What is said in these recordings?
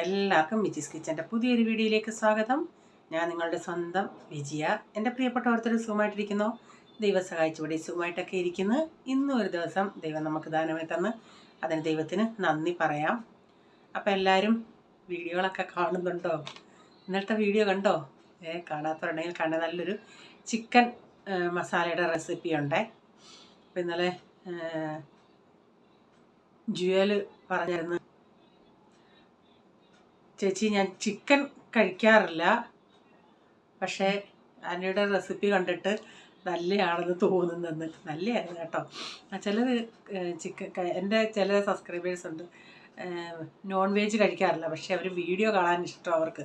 എല്ലാവർക്കും വിജീസ് കിച്ചൻ്റെ പുതിയൊരു വീഡിയോയിലേക്ക് സ്വാഗതം. ഞാൻ നിങ്ങളുടെ സ്വന്തം വിജയ. എൻ്റെ പ്രിയപ്പെട്ടവർത്തർ സുഖമായിട്ടിരിക്കുന്നോ? ദൈവം സഹായിച്ചുകൂടി സുഖമായിട്ടൊക്കെ ഇരിക്കുന്നു. ഇന്നും ഒരു ദിവസം ദൈവം നമുക്ക് ദാനമായി തന്ന് അതിന് ദൈവത്തിന് നന്ദി പറയാം. അപ്പോൾ എല്ലാവരും വീഡിയോകളൊക്കെ കാണുന്നുണ്ടോ? ഇന്നലത്തെ വീഡിയോ കണ്ടോ? കാണാത്തവരുണ്ടെങ്കിൽ കണ്ട നല്ലൊരു ചിക്കൻ മസാലയുടെ റെസിപ്പി ഉണ്ട്. അപ്പോൾ ഇന്നലെ ജുവൽ പറഞ്ഞിരുന്നു, ചേച്ചി ഞാൻ ചിക്കൻ കഴിക്കാറില്ല, പക്ഷേ ആൻറ്റിയുടെ റെസിപ്പി കണ്ടിട്ട് നല്ലതാണെന്ന് തോന്നുന്നെന്ന്. നല്ലതായിരുന്നു കേട്ടോ. ചിലർ എൻ്റെ ചില സബ്സ്ക്രൈബേഴ്സ് ഉണ്ട്, നോൺ വെജ് കഴിക്കാറില്ല, പക്ഷേ അവർ വീഡിയോ കാണാൻ ഇഷ്ടം അവർക്ക്.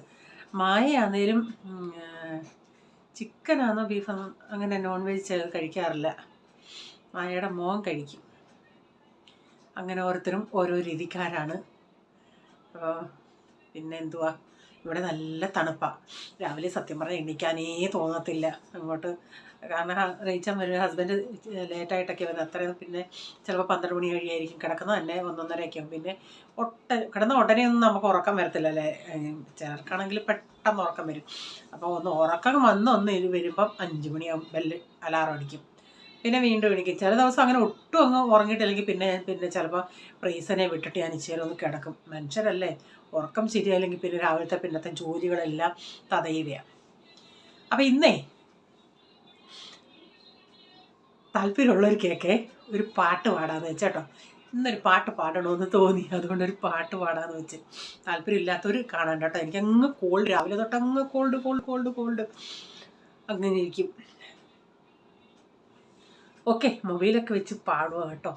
മായയാണേലും ചിക്കനാണോ ബീഫാണോ അങ്ങനെ നോൺ വെജ് കഴിക്കാറില്ല. മായയുടെ മോൻ കഴിക്കും. അങ്ങനെ ഓരോരുത്തരും ഓരോ രീതിക്കാരാണ്. അപ്പോൾ പിന്നെ എന്തുവാ, ഇവിടെ നല്ല തണുപ്പാണ്. രാവിലെ സത്യം പറഞ്ഞാൽ എണീക്കാനേ തോന്നത്തില്ല അങ്ങോട്ട്. കാരണം റീച്ചാൻ വരും, ഹസ്ബൻഡ് ലേറ്റായിട്ടൊക്കെ വരുന്നത്. അത്രയും പിന്നെ ചിലപ്പോൾ 12 മണി കഴിയായിരിക്കും കിടക്കുന്നത് തന്നെ, 1:30 പിന്നെ കിടന്ന ഉടനെ ഒന്നും നമുക്ക് ഉറക്കം വരത്തില്ല അല്ലേ. ചിലർക്കാണെങ്കിൽ പെട്ടെന്ന് ഉറക്കം വരും. അപ്പോൾ ഉറക്കം വന്ന് വരുമ്പം 5 മണിയാകും, ബെല്ല് അലാറം അടിക്കും. പിന്നെ വീണ്ടും എണീക്കും. ചില ദിവസം അങ്ങനെ ഒട്ടും അങ്ങ് ഉറങ്ങിയിട്ടില്ലെങ്കിൽ പിന്നെ ചിലപ്പോൾ പ്രീസനെ വിട്ടിട്ട് ഞാൻ ഇച്ചിരി ഒന്ന് കിടക്കും. മനുഷ്യരല്ലേ, ഉറക്കം ശരിയല്ലെങ്കിൽ പിന്നെ രാവിലത്തെ പിന്നത്തെ ജോലികളെല്ലാം തടയുകയാണ്. അപ്പം ഇന്നേ താല്പര്യമുള്ളൊരു ഒരു പാട്ട് പാടാന്ന് വെച്ചേട്ടോ. ഇന്നൊരു പാട്ട് പാടണമെന്ന് തോന്നി, അതുകൊണ്ടൊരു പാട്ട് പാടാന്ന് വെച്ച്. താല്പര്യമില്ലാത്തവർ കാണാൻ കേട്ടോ. എനിക്കങ്ങ് കോൾഡ്, രാവിലെ തൊട്ടങ്ങ് കോൾഡ് അങ്ങനെ ഇരിക്കും. ഓക്കെ, മൊബൈലൊക്കെ വെച്ച് പാടുക കേട്ടോ.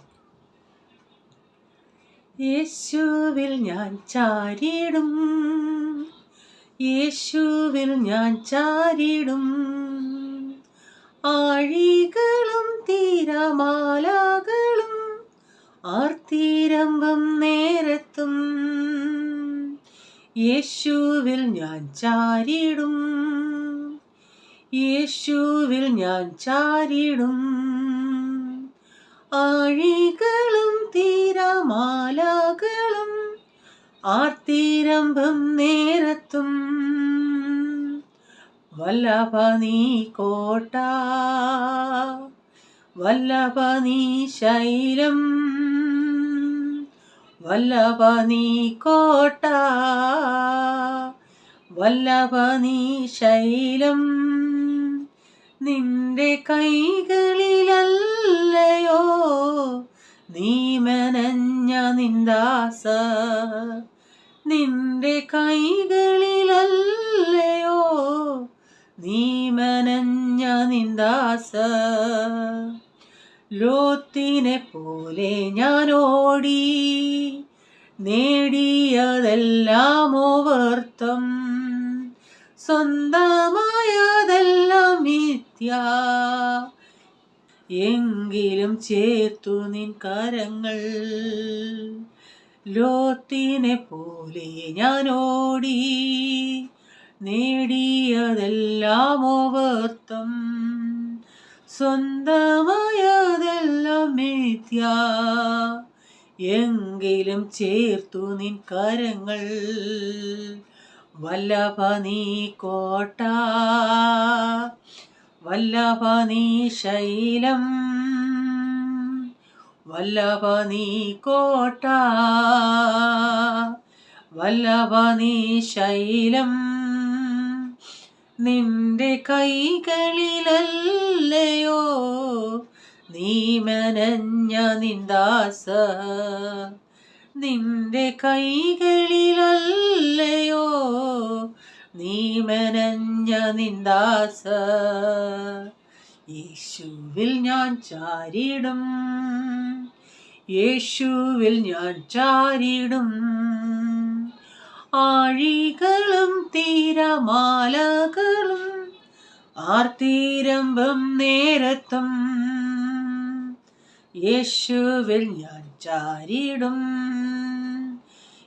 യേശുവിൽ ഞാൻ ചാരിടും, യേശുവിൽ ഞാൻ ചാരിടും, ആഴികളും തീരമാലകളും ആർത്തിരമ്പം നേരത്തും, യേശുവിൽ ഞാൻ ചാരിടും, യേശുവിൽ ഞാൻ ചാരിടും, ആഴികളും തീരമാലകളും ആർത്തിരമ്പം നേരത്തും, വല്ലഭ നീ കോട്ട, വല്ലഭ നീ ശൈലം, വല്ലഭ നീ കോട്ട, വല്ലഭ നീ ശൈലം, നിന്റെ കൈകളിലല്ലയോ നീ മെനഞ്ഞ നിന്ദാസ, നിന്റെ കൈകളിലല്ലയോ നീ മെനഞ്ഞ നിന്ദാസ. ലോത്തിനെ പോലെ ഞാൻ ഓടി, നേടിയതെല്ലാമോ വ്യർത്ഥം, സ്വന്തമായതെല്ലാം മിഥ്യ, എങ്കിലും ചേർത്തു നിൻ കരങ്ങൾ. ലോത്തിനെ പോലെ ഞാൻ ഓടി, നേടിയതെല്ലാമോ വ്യർത്ഥം, സ്വന്തമായതെല്ലാം മിഥ്യ, എങ്കിലും ചേർത്തു നിൻ കരങ്ങൾ. വല്ലഭ നീ കോട്ട, വല്ലഭ നീ ശൈലം, വല്ലഭ നീ കോട്ട, വല്ലഭ നീ ശൈലം, നിന്റെ കൈകളിലല്ലയോ നീ മെനഞ്ഞ നിന്ദാസ, നിന്റെ കൈകളിലല്ലയോ നീ മെനഞ്ഞ നിന്ദാസ. യേശുവിൽ ഞാൻ ചാരിടും, യേശുവിൽ ഞാൻ ചാരിടും, ആഴികളും തീരമാലകളും ആർത്തിരമ്പം നേരത്തും, യേശുവിൽ ഞാൻ ചാരിടും,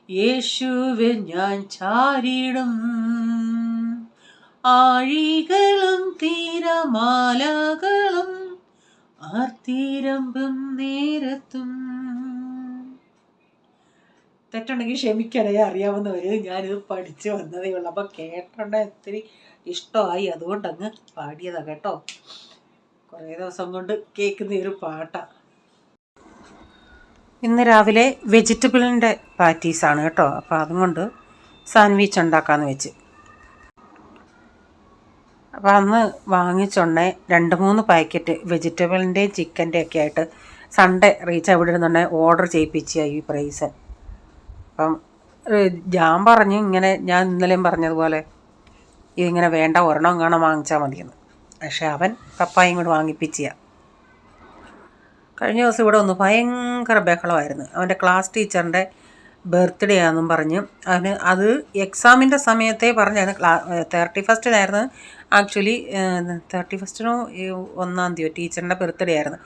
യേശുവിൽ ഞാൻ ചാരിടും, ആഴികളും തീരമാലകളും ആർത്തിരമ്പം നേരത്തും. തെറ്റുണ്ടെങ്കിൽ ക്ഷമിക്കണേ. അറിയാവുന്നവർ, ഞാനിത് പഠിച്ച് വന്നതേ ഉള്ളൂ. അപ്പോൾ കേട്ടോണ്ട് ഒത്തിരി ഇഷ്ടമായി, അതുകൊണ്ടങ്ങ് പാടിയതാണ് കേട്ടോ. കുറേ ദിവസം കൊണ്ട് കേൾക്കുന്ന ഒരു പാട്ടാണ്. ഇന്ന് രാവിലെ വെജിറ്റബിളിൻ്റെ പാറ്റീസാണ് കേട്ടോ. അപ്പോൾ അതുകൊണ്ട് സാൻഡ്വിച്ച് ഉണ്ടാക്കാമെന്ന് വെച്ച്. അപ്പോൾ അന്ന് വാങ്ങിച്ചുണ്ടേ 2-3 പാക്കറ്റ് വെജിറ്റബിളിൻ്റെയും ചിക്കൻ്റെ ഒക്കെ ആയിട്ട് സൺഡേ റീച്ച് അവിടെ ഇരുന്നുണ്ടെങ്കിൽ ഓർഡർ ചെയ്യിപ്പിച്ച ഈ പ്രൈസ്. അപ്പം ഞാൻ പറഞ്ഞു ഇങ്ങനെ, ഞാൻ ഇന്നലെയും പറഞ്ഞതുപോലെ ഇതിങ്ങനെ വേണ്ട, ഒരെണ്ണം കാണാൻ വാങ്ങിച്ചാൽ മതിയെന്ന്. പക്ഷേ അവൻ പപ്പായും കൂടെ വാങ്ങിപ്പിച്ച. കഴിഞ്ഞ ദിവസം ഇവിടെ വന്നു ഭയങ്കര ബഹളമായിരുന്നു. അവൻ്റെ ക്ലാസ് ടീച്ചറിൻ്റെ ബർത്ത്ഡേ ആണെന്നും പറഞ്ഞ് അവന് അത് എക്സാമിൻ്റെ സമയത്തേ പറഞ്ഞായിരുന്നു. 31-നായിരുന്നു ആക്ച്വലി. 31-നോ 1-ാം തീയതി ടീച്ചറിൻ്റെ ബർത്ത്ഡേ ആയിരുന്നു.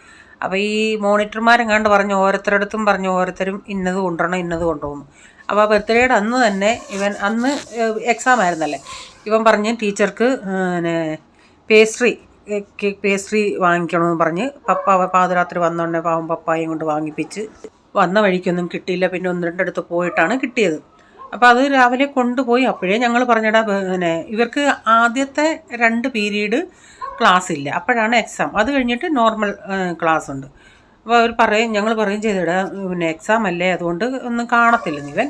അപ്പോൾ ഈ മോണിറ്റർമാരെങ്ങാണ്ട് പറഞ്ഞു, ഓരോരുത്തരടുത്തും പറഞ്ഞു, ഓരോരുത്തരും ഇന്നത് കൊണ്ടുവരണം ഇന്നത് കൊണ്ടുപോകുന്നു. അപ്പോൾ ആ ബർത്ത്ഡേയുടെ അന്ന് തന്നെ ഇവൻ, അന്ന് എക്സാം ആയിരുന്നല്ലേ, ഇവൻ പറഞ്ഞ് ടീച്ചർക്ക് പേസ്ട്രി വാങ്ങിക്കണമെന്ന് പറഞ്ഞ് പാതിരാത്രി വന്നോണ്ടേ പാവം പപ്പായും കൊണ്ട് വാങ്ങിപ്പിച്ച്. വന്ന വഴിക്കൊന്നും കിട്ടിയില്ല. പിന്നെ 1-2 അടുത്ത് പോയിട്ടാണ് കിട്ടിയത്. അപ്പോൾ അത് രാവിലെ കൊണ്ടുപോയി. അപ്പോഴേ ഞങ്ങൾ പറഞ്ഞിടാ, ഇവർക്ക് ആദ്യത്തെ 2 പീരീഡ് ക്ലാസ് ഇല്ല, അപ്പോഴാണ് എക്സാം. അത് കഴിഞ്ഞിട്ട് നോർമൽ ക്ലാസ് ഉണ്ട്. അപ്പോൾ ഞങ്ങൾ പറയും ചെയ്തിടാ, എക്സാം അല്ലേ, അതുകൊണ്ട് ഒന്നും കാണത്തില്ല. ഇവൻ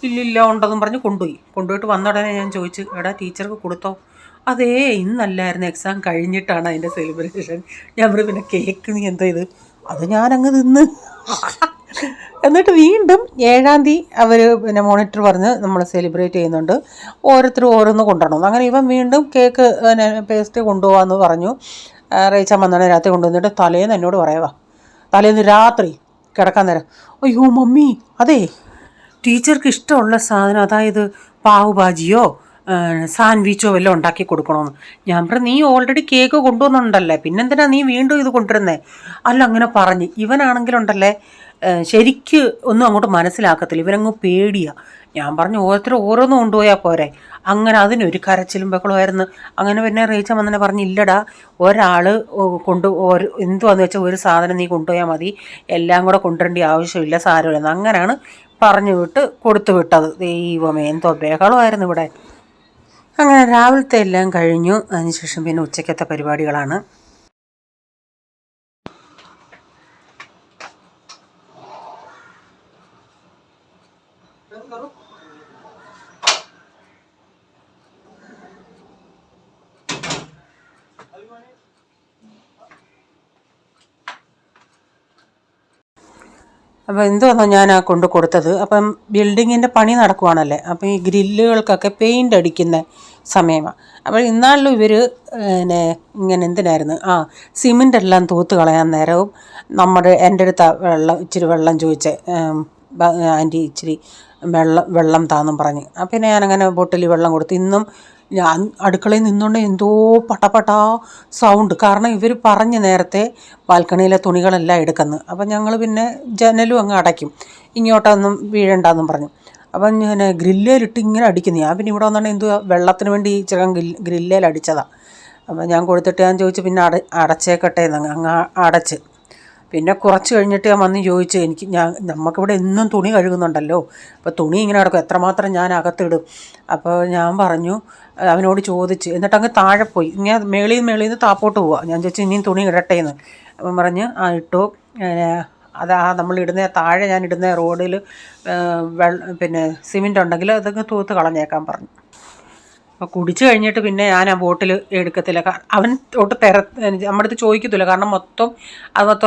ഇല്ലില്ല ഉണ്ടെന്നും പറഞ്ഞ് കൊണ്ടുപോയിട്ട് വന്ന ഉടനെ ഞാൻ ചോദിച്ചു, എടാ ടീച്ചർക്ക് കൊടുത്തോ? അതേ, ഇന്നല്ലായിരുന്നു, എക്സാം കഴിഞ്ഞിട്ടാണ് അതിൻ്റെ സെലിബ്രേഷൻ. ഞാൻ പറയും പിന്നെ കേക്ക് നീ എന്താ ഇത്? അത് ഞാനങ്ങ് തിന്ന്. എന്നിട്ട് വീണ്ടും 7-ാം തീയതി അവർ മോണിറ്റർ പറഞ്ഞ് നമ്മൾ സെലിബ്രേറ്റ് ചെയ്യുന്നുണ്ട്, ഓരോരുത്തരും ഓരോന്ന് കൊണ്ടുവരണം. അങ്ങനെ ഇവൻ വീണ്ടും കേക്ക് പേസ്റ്റ് കൊണ്ടുപോകാമെന്ന് പറഞ്ഞു. റേച്ചാൻ വന്നോടെ രാത്രി കൊണ്ടുവന്നിട്ട് തലേന്ന് എന്നോട് പറയുക, തലേന്ന് രാത്രി കിടക്കാൻ നേരം, അയ്യോ മമ്മി, അതെ ടീച്ചർക്ക് ഇഷ്ടമുള്ള സാധനം, അതായത് പാവ് ഭാജിയോ സാൻഡ്വിച്ചോ വല്ലതും ഉണ്ടാക്കി കൊടുക്കണമെന്ന്. ഞാൻ പറഞ്ഞു, നീ ഓൾറെഡി കേക്ക് കൊണ്ടുവന്നുണ്ടല്ലേ, പിന്നെന്തിനാ നീ വീണ്ടും ഇത് കൊണ്ടുവരുന്നേ? അല്ല, അങ്ങനെ പറഞ്ഞ് ഇവനാണെങ്കിലുണ്ടല്ലേ ശരിക്ക് ഒന്നും അങ്ങോട്ട് മനസ്സിലാക്കത്തില്ല, ഇവനങ്ങ് പേടിയാണ്. ഞാൻ പറഞ്ഞു ഓരോരുത്തർ ഓരോന്നും കൊണ്ടുപോയാൽ പോരെ. അങ്ങനെ അതിനൊരു കരച്ചിലും ബഹളമായിരുന്നു. അങ്ങനെ പിന്നെ റേച്ച വന്നെ പറഞ്ഞു, ഇല്ലടാ, ഒരാൾ എന്തുവാന്ന് വെച്ചാൽ ഒരു സാധനം നീ കൊണ്ടുപോയാൽ മതി, എല്ലാം കൂടെ കൊണ്ടുവരേണ്ട ആവശ്യമില്ല, സാരമില്ലെന്ന്. അങ്ങനെയാണ് പറഞ്ഞു കൊടുത്തു വിട്ടത്. ദൈവമേ, എന്തോ ബഹളമായിരുന്നു ഇവിടെ. അങ്ങനെ രാവിലത്തെ എല്ലാം കഴിഞ്ഞു. അതിനുശേഷം പിന്നെ ഉച്ചക്കത്തെ പരിപാടികളാണ്. അപ്പോൾ എന്തുവന്നോ ഞാൻ കൊണ്ട് കൊടുത്തത്. അപ്പം ബിൽഡിങ്ങിൻ്റെ പണി നടക്കുവാണല്ലേ, അപ്പം ഈ ഗ്രില്ലുകൾക്കൊക്കെ പെയിൻ്റ് അടിക്കുന്ന സമയമാണ്. അപ്പോൾ ഇന്നാളിലും ഇവർ ഇങ്ങനെ എന്തിനായിരുന്നു സിമെൻ്റ് എല്ലാം തൂത്ത് കളയാൻ നേരവും എൻ്റെ അടുത്ത് ഇച്ചിരി വെള്ളം ചോദിച്ചേ, ആൻറ്റി ഇച്ചിരി വെള്ളം താന്നും പറഞ്ഞ്. പിന്നെ ഞാനങ്ങനെ ബോട്ടിൽ വെള്ളം കൊടുത്തു. ഇന്നും ഞാൻ അടുക്കളയിൽ നിന്നുകൊണ്ട് എന്തോ പട്ടപട്ടാ സൗണ്ട്. കാരണം ഇവർ പറഞ്ഞ് നേരത്തെ ബാൽക്കണിയിലെ തുണികളെല്ലാം എടുക്കുന്നു. അപ്പം ഞങ്ങൾ പിന്നെ ജനലും അങ്ങ് അടയ്ക്കും, ഇങ്ങോട്ടൊന്നും വീഴണ്ടെന്നും പറഞ്ഞു. അപ്പം ഞാൻ ഗ്രില്ലേലിട്ട് ഇങ്ങനെ അടിക്കുന്നു. ഞാൻ പിന്നെ ഇവിടെ വന്നിട്ട് എന്തുവാ വെള്ളത്തിന് വേണ്ടി ചില ഗ്രില്ലേൽ അടിച്ചതാണ്. അപ്പം ഞാൻ കൊടുത്തിട്ട് ഞാൻ ചോദിച്ചു, പിന്നെ അടച്ചേക്കട്ടെ എന്നങ്ങ് അടച്ച്. പിന്നെ കുറച്ച് കഴിഞ്ഞിട്ട് ഞാൻ വന്ന് ചോദിച്ചു, നമുക്കിവിടെ എന്നും തുണി കഴുകുന്നുണ്ടല്ലോ, അപ്പോൾ തുണി ഇങ്ങനെ കിടക്കും, എത്രമാത്രം ഞാൻ അകത്തിടും. അപ്പോൾ ഞാൻ പറഞ്ഞു, അവനോട് ചോദിച്ച്, എന്നിട്ട് അങ്ങ് താഴെ പോയി. ഇങ്ങനെ മേളിൽ നിന്ന് താപ്പോട്ട് പോവുക. ഞാൻ ചോദിച്ചു, ഇനിയും തുണി ഇടട്ടേന്ന്. അപ്പം പറഞ്ഞ് ഇട്ടു. നമ്മളിടുന്ന താഴെ ഞാനിടുന്ന റോഡിൽ പിന്നെ സിമെൻ്റ് ഉണ്ടെങ്കിൽ അതൊക്കെ തൂത്ത് കളഞ്ഞേക്കാൻ പറഞ്ഞു. അപ്പോൾ കുടിച്ച് കഴിഞ്ഞിട്ട് പിന്നെ ഞാൻ ആ ബോട്ടിൽ എടുക്കത്തില്ല. അവൻ തൊട്ട് നമ്മുടെ അടുത്ത് ചോദിക്കത്തില്ല, കാരണം മൊത്തം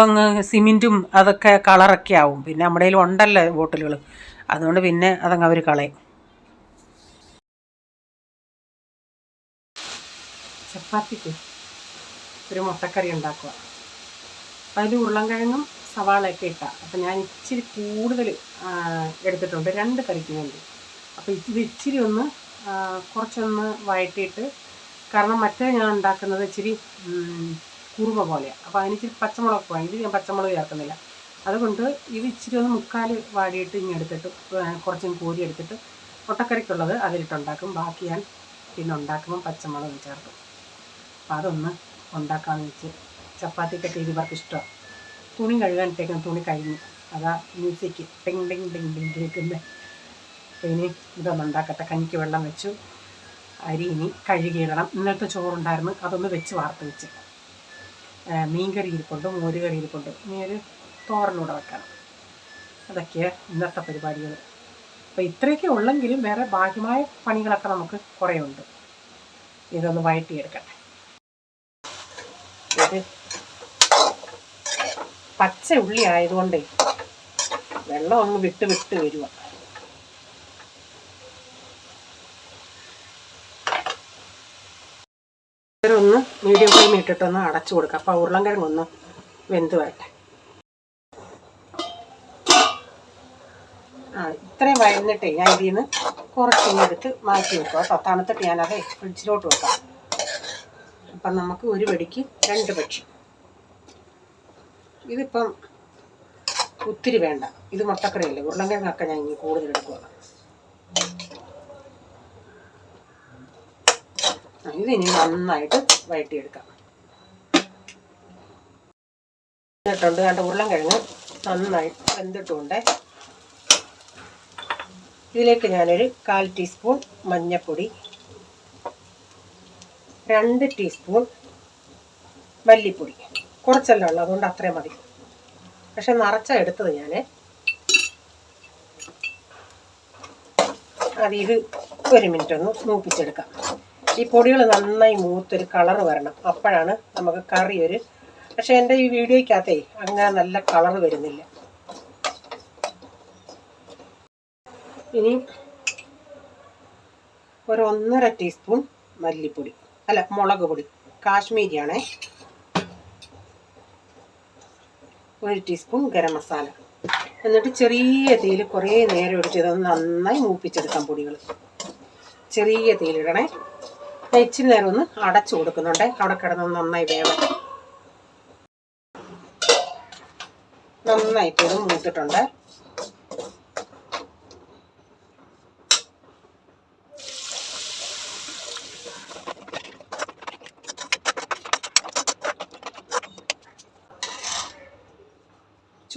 അങ്ങ് സിമെൻറ്റും അതൊക്കെ കളറൊക്കെ ആവും. പിന്നെ നമ്മുടെ കയ്യിൽ ഉണ്ടല്ലോ ബോട്ടിലുകൾ, അതുകൊണ്ട് പിന്നെ അതങ്ങ് അവർ കളയും. ചപ്പാത്തിക്ക് ഒരു മുട്ടക്കറി ഉണ്ടാക്കുക. അപ്പം അതിൽ ഉരുളൻകിഴങ്ങും സവാളയൊക്കെ ഇട്ടാൽ, അപ്പം ഞാൻ ഇച്ചിരി കൂടുതൽ എടുത്തിട്ടുണ്ട് 2 കറിക്ക് വേണ്ടി. അപ്പോൾ ഇത് ഇച്ചിരി കുറച്ചൊന്ന് വഴറ്റിയിട്ട്, കാരണം മറ്റേ ഞാൻ ഉണ്ടാക്കുന്നത് ഇച്ചിരി കുറുമ പോലെയാണ്. അപ്പോൾ അതിനിച്ചിരി പച്ചമുളക് പോകാൻ, ഇത് ഞാൻ പച്ചമുളക് ചേർക്കുന്നില്ല. അതുകൊണ്ട് ഇത് ഇച്ചിരി മുക്കാൽ വാടിയിട്ട് ഇങ്ങനെ എടുത്തിട്ട് കുറച്ചും കോരി എടുത്തിട്ട് മുട്ടക്കറിക്കുള്ളത് അതിലിട്ടുണ്ടാക്കും. ബാക്കി ഞാൻ പിന്നെ ഉണ്ടാക്കുമ്പോൾ പച്ചമുളക് ചേർക്കും. അപ്പോൾ അതൊന്ന് ഉണ്ടാക്കാമെന്ന് വെച്ച്. ചപ്പാത്തിക്കൊക്കെ ഇവർക്ക് ഇഷ്ടമാണ്. തുണി കഴുകാനിട്ടേക്കുന്ന തുണി കഴിഞ്ഞു, അതാ മ്യൂസിക്ക് ടിങ് ടിങ് ടിങ് ടിങ് കേൾക്കുന്നത്. അപ്പോൾ ഇനി ഇതൊന്നും ഉണ്ടാക്കട്ടെ. കഞ്ഞിക്ക് വെള്ളം വെച്ചു. അരി ഇനി കഴുകിയിടണം. ഇന്നത്തെ ചോറുണ്ടായിരുന്നു, അതൊന്ന് വെച്ച് വാർത്ത് വെച്ച്. മീൻകറി ഇരിപ്പുണ്ട്, മോരുകറി ഇരിപ്പുണ്ട്. ഇനി ഒരു തോരനൂടെ വെക്കണം. അതൊക്കെയാണ് ഇന്നത്തെ പരിപാടികൾ. അപ്പോൾ ഇത്രയൊക്കെ ഉള്ളെങ്കിലും വേറെ ബാഹ്യമായ പണികളൊക്കെ നമുക്ക് കുറേ ഉണ്ട്. ഇതൊന്ന് വഴറ്റിയെടുക്കട്ടെ. ഇത് പച്ച ഉള്ളി ആയതുകൊണ്ടേ വെള്ളം അങ്ങ് വിട്ട് വിട്ട് വരുക. ഒന്ന് മീഡിയം ഫ്ലെയിമിൽ ഇട്ടിട്ടൊന്ന് അടച്ചു കൊടുക്കാം. അപ്പോൾ ഉരുളൻകിഴങ്ങൊന്ന് വെന്ത് വരട്ടെ. ഇത്രയും വഴന്നിട്ടേ ഞാൻ ഇതിൽ നിന്ന് കുറച്ചിങ്ങെടുത്ത് മാറ്റി വെക്കുക കേട്ടോ. തണുത്തിട്ട് ഞാനത് ഫ്രിഡ്ജിലോട്ട് വെക്കാം. അപ്പം നമുക്ക് ഒരു വെടിക്ക് 2 പക്ഷി. ഇതിപ്പം ഒത്തിരി വേണ്ട, ഇത് മുട്ടക്കറിയല്ലേ. ഉരുളൻകിഴങ്ങൊക്കെ ഞാൻ ഇനി കൂടുതൽ എടുക്കുക. ഇതിനി നന്നായിട്ട് വഴറ്റിയെടുക്കാം. എന്നിട്ടുണ്ട് കണ്ട ഉരുളൻകിഴങ്ങ് നന്നായി വെന്തിട്ടുണ്ട്. ഇതിലേക്ക് ഞാനൊരു 1/4 ടീസ്പൂൺ മഞ്ഞൾപ്പൊടി, 2 ടീസ്പൂൺ മല്ലിപ്പൊടി, കുറച്ചല്ല ഉള്ളൂ, അതുകൊണ്ട് അത്രയും മതി. പക്ഷെ നിറച്ച എടുത്തത് ഞാൻ. ഇത് 1 മിനിറ്റ് ഒന്ന് മൂപ്പിച്ചെടുക്കാം. ഈ പൊടികൾ നന്നായി മൂത്തൊരു കളറ് വരണം, അപ്പോഴാണ് നമുക്ക് കറി പക്ഷെ എൻ്റെ ഈ വീഡിയോയ്ക്കകത്തേ അങ്ങനെ നല്ല കളറ് വരുന്നില്ല. ഇനി ഒരു 1.5 ടീസ്പൂൺ മല്ലിപ്പൊടി, അല്ല മുളക് പൊടി, കാശ്മീരിയാണേ. 1 ടീസ്പൂൺ ഗരം മസാല. എന്നിട്ട് ചെറിയ തീയിൽ കുറേ നേരം എടുത്ത് ഇതൊന്ന് നന്നായി മൂപ്പിച്ചെടുക്കാം. പൊടികൾ ചെറിയ തീയിലിടണേ. ഇച്ചിരി നേരം ഒന്ന് അടച്ചു കൊടുക്കുന്നുണ്ട്. അവിടെ കിടന്ന് നന്നായി വേവട്ടെ. നന്നായിട്ട് ഇത് മൂത്തിട്ടുണ്ട്.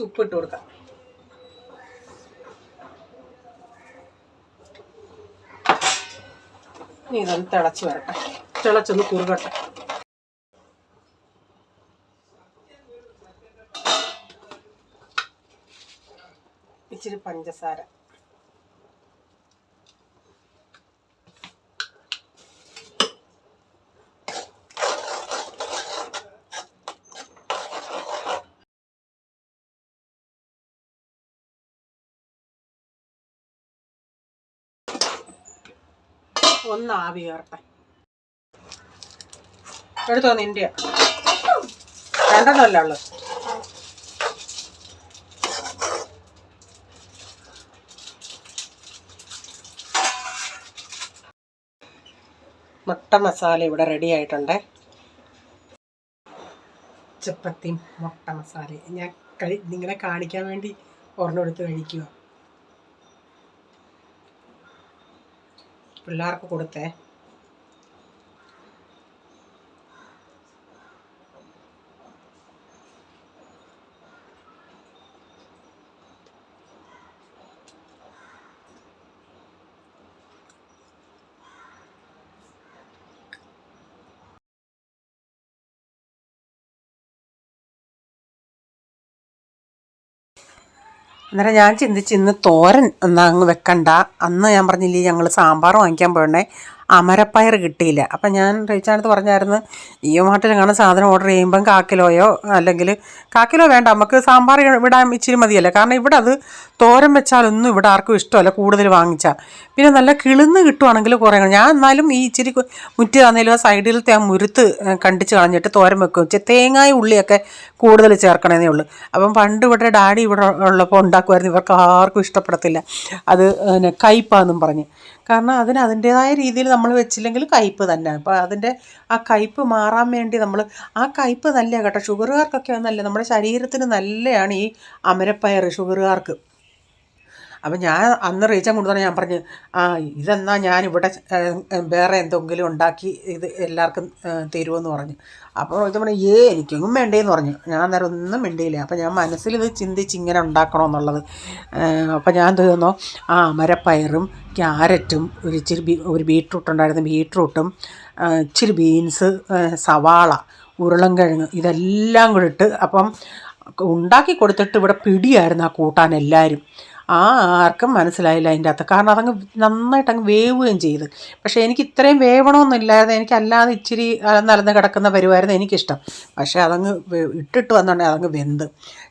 ഉപ്പിട്ട് കൊടുക്കാം. ഇനി ഇതൊന്ന് തിളച്ച് വരട്ടെ. തിളച്ചൊന്ന് കുറുകട്ടെ. ഇച്ചിരി പഞ്ചസാര, ഒന്ന് ആവി കയറട്ടെ. എടുത്തോ നിൻ്റെ 2 ഉള്ളു. മുട്ട മസാല ഇവിടെ റെഡി ആയിട്ടുണ്ട്. ചപ്പാത്തിയും മുട്ട മസാല ഞാൻ നിങ്ങളെ കാണിക്കാൻ വേണ്ടി ഒരെണ്ണം എടുത്ത് കഴിക്കുക. പിള്ളേർക്ക് കൊടുത്തേ. അന്നേരം ഞാൻ ചിന്തിച്ച് ഇന്ന് തോരൻ എന്നാൽ അങ്ങ് വെക്കണ്ട. അന്ന് ഞാൻ പറഞ്ഞില്ലേ ഞങ്ങൾ സാമ്പാർ വാങ്ങിക്കാൻ പോകണേ, അമരപ്പയർ കിട്ടിയില്ല. അപ്പം ഞാൻ റീച്ചാനടുത്ത് പറഞ്ഞായിരുന്നു ജിയോ മാർട്ടിൽ കാണുന്ന സാധനം ഓർഡർ ചെയ്യുമ്പം 1/4 കിലോയോ അല്ലെങ്കിൽ 1/4 കിലോ വേണ്ട, നമുക്ക് സാമ്പാർ വിടാൻ ഇച്ചിരി മതിയല്ലേ. കാരണം ഇവിടെ അത് തോരൻ വെച്ചാലൊന്നും ഇവിടെ ആർക്കും ഇഷ്ടമല്ല കൂടുതൽ വാങ്ങിച്ചാൽ. പിന്നെ നല്ല കിളുന്ന് കിട്ടുവാണെങ്കിൽ കുറേ ഞാൻ എന്നാലും ഈ ഇച്ചിരി മുറ്റി തന്നേലും ആ സൈഡിലത്തെ ആ മുരുത്ത് കണ്ടിച്ച് കളഞ്ഞിട്ട് തോരൻ വെക്കും. തേങ്ങായും ഉള്ളിയൊക്കെ കൂടുതൽ ചേർക്കണേ ഉള്ളൂ. അപ്പം പണ്ട് ഇവിടെ ഡാഡി ഇവിടെ ഉള്ളപ്പോൾ ഉണ്ടാക്കുമായിരുന്നു. ഇവർക്ക് ആർക്കും ഇഷ്ടപ്പെടത്തില്ല അത് കയ്പാന്നും പറഞ്ഞ്. കാരണം അതിൻ്റേതായ രീതിയിൽ നമ്മൾ വെച്ചില്ലെങ്കിൽ കയ്പ്പ് തന്നെ. അപ്പോൾ അതിൻ്റെ ആ കയ്പ്പ് മാറാൻ വേണ്ടി നമ്മൾ ആ കയ്പ്പ് നല്ല കേട്ടോ. ഷുഗറുകാർക്കൊക്കെ നല്ല, നമ്മുടെ ശരീരത്തിന് നല്ലതാണ് ഈ അമരപ്പയർ ഷുഗറുകാർക്ക്. അപ്പം ഞാൻ അന്ന് റീച്ചാൻ കൊണ്ടുവന്നാൽ ഞാൻ പറഞ്ഞു ഇതെന്നാ ഞാനിവിടെ വേറെ എന്തെങ്കിലും ഉണ്ടാക്കി ഇത് എല്ലാവർക്കും തരുമെന്ന് പറഞ്ഞു. അപ്പോൾ ഇത് പറഞ്ഞു എനിക്കൊന്നും വേണ്ടേന്ന് പറഞ്ഞു. ഞാൻ അന്നേരം ഒന്നും മിണ്ടിയില്ല. അപ്പം ഞാൻ മനസ്സിൽ ഇത് ചിന്തിച്ച് ഇങ്ങനെ ഉണ്ടാക്കണമെന്നുള്ളത്. അപ്പം ഞാൻ തോന്നുന്നു മരപ്പയറും ക്യാരറ്റും ഒരു ബീട്രൂട്ട് ഉണ്ടായിരുന്നു, ബീട്രൂട്ടും ഇച്ചിരി ബീൻസ്, സവാള, ഉരുളൻകിഴങ്ങ് ഇതെല്ലാം കൂടി ഇട്ട് അപ്പം ഉണ്ടാക്കി കൊടുത്തിട്ട് ഇവിടെ പിടിയായിരുന്നു ആ കൂട്ടാൻ എല്ലാവരും. ആർക്കും മനസ്സിലായില്ല അതിൻ്റെ അകത്ത്. കാരണം അതങ്ങ് നന്നായിട്ട് അങ്ങ് വേവുകയും ചെയ്ത്. പക്ഷേ എനിക്ക് ഇത്രയും വേവണമെന്നില്ലായിരുന്നു. എനിക്കല്ലാതെ ഇച്ചിരി നലന്ന് കിടക്കുന്ന പരിവായിരുന്നു എനിക്കിഷ്ടം. പക്ഷേ അതങ്ങ് ഇട്ടിട്ട് വന്നുകൊണ്ടെങ്കിൽ അതങ്ങ് വെന്ത്.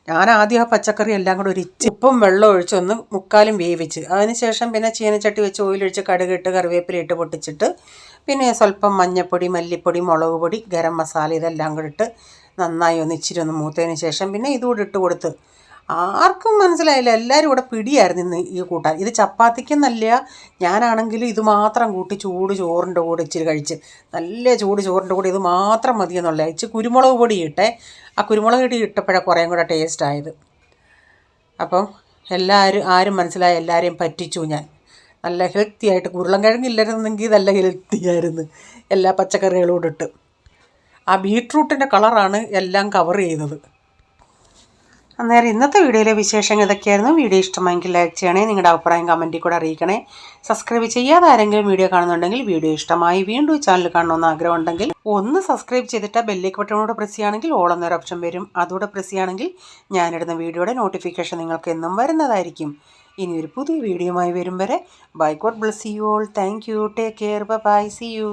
ഞാൻ ആദ്യം ആ പച്ചക്കറി എല്ലാം കൂടെ ഒരു ഉപ്പും വെള്ളം ഒഴിച്ചൊന്ന് മുക്കാലും വേവിച്ച്, അതിനുശേഷം പിന്നെ ചീനച്ചട്ടി വെച്ച് ഓയിലൊഴിച്ച് കടുകിട്ട് കറിവേപ്പില ഇട്ട് പൊട്ടിച്ചിട്ട് പിന്നെ സ്വല്പം മഞ്ഞൾപ്പൊടി, മല്ലിപ്പൊടി, മുളക് പൊടി, ഗരം മസാല ഇതെല്ലാം കൂടി ഇട്ട് നന്നായി ഇച്ചിരി ഒന്ന് മൂത്തതിന് ശേഷം പിന്നെ ഇതുകൂടി ഇട്ട് കൊടുത്ത്. ആർക്കും മനസ്സിലായില്ല. എല്ലാവരും ഇവിടെ പിടിയായിരുന്നു ഇന്ന് ഈ കൂട്ടാൻ. ഇത് ചപ്പാത്തിക്കെന്നല്ല, ഞാനാണെങ്കിലും ഇത് മാത്രം കൂട്ടി ചൂട് ചോറിൻ്റെ കൂടെ ഇച്ചിരി കഴിച്ച്, നല്ല ചൂട് ചോറിൻ്റെ കൂടെ ഇത് മാത്രം മതിയെന്നുള്ള. ഇച്ചിരി കുരുമുളക് പൊടി ഇട്ടേ, ആ കുരുമുളക് പൊടി ഇട്ടപ്പോഴാണ് കുറേയും കൂടെ ടേസ്റ്റ് ആയത്. അപ്പം ആരും മനസ്സിലായി, എല്ലാവരെയും പറ്റിച്ചു ഞാൻ. നല്ല ഹെൽത്തി ആയിട്ട്, ഉരുളൻകിഴങ്ങില്ലായിരുന്നെങ്കിൽ നല്ല ഹെൽത്തി ആയിരുന്നു എല്ലാ പച്ചക്കറികളും ഇട്ട്. ആ ബീട്രൂട്ടിൻ്റെ കളറാണ് എല്ലാം കവർ ചെയ്തത്. അന്നേരം ഇന്നത്തെ വീഡിയോയിലെ വിശേഷങ്ങൾ ഇതൊക്കെയായിരുന്നു. വീഡിയോ ഇഷ്ടമായെങ്കിൽ ലൈക്ക് ചെയ്യണേ, നിങ്ങളുടെ അഭിപ്രായം കമൻറ്റിൽ കൂടെ അറിയിക്കണേ. സബ്സ്ക്രൈബ് ചെയ്യാതെ ആരെങ്കിലും വീഡിയോ കാണുന്നുണ്ടെങ്കിൽ വീഡിയോ ഇഷ്ടമായി വീണ്ടും ചാനൽ കാണണമെന്ന് ആഗ്രഹമുണ്ടെങ്കിൽ ഒന്ന് സബ്സ്ക്രൈബ് ചെയ്തിട്ട് ബെല്ലേക്ക് ബട്ടണോട് പ്രസ് ചെയ്യുകയാണെങ്കിൽ ഓൾ എന്നൊരു ഓപ്ഷൻ വരും. അതോടെ പ്രസ് ചെയ്യുകയാണെങ്കിൽ ഞാനിടുന്ന വീഡിയോയുടെ നോട്ടിഫിക്കേഷൻ നിങ്ങൾക്ക് എന്നും വരുന്നതായിരിക്കും. ഇനി ഒരു പുതിയ വീഡിയോയുമായി വരും വരെ bye, God bless you all. Thank you, take care, bye, see U.